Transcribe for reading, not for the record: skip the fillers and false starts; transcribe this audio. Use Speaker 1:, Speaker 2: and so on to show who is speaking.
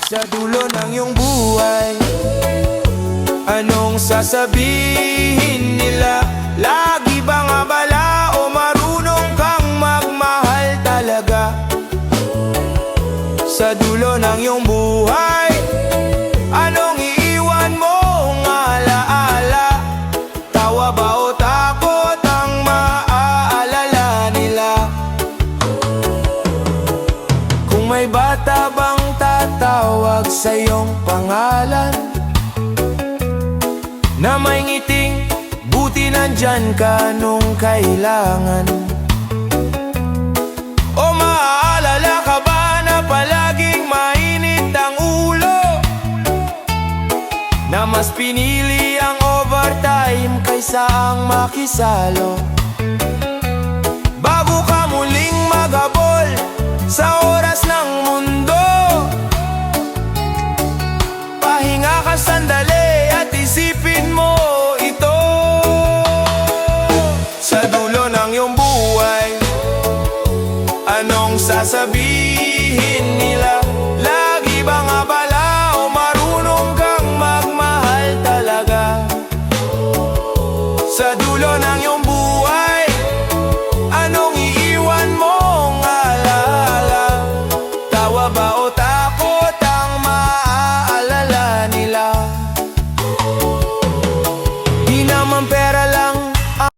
Speaker 1: Sa dulo ng iyong buhay, anong sasabihin nila? Lagi bang abala o marunong kang magmahal talaga? Sa dulo ng iyong buhay, anong iiwan mong alaala? Tawa ba o takot ang maaalala nila? Kung may bata bang tatawag sa iyong pangalan, na may ngiting, buti nandyan ka nung kailangan. O maaalala ka ba na palaging mainit ang ulo, na mas pinili ang overtime kaysa ang makisalo? Bago ka muling maghabol sa oras ng mundo, pahinga ka sandali at isipin mo ito. Sa dulo ng iyong buhay, anong sasabihin nila? Lagi bang abala o marunong kang magmahal talaga? Sa dulo ng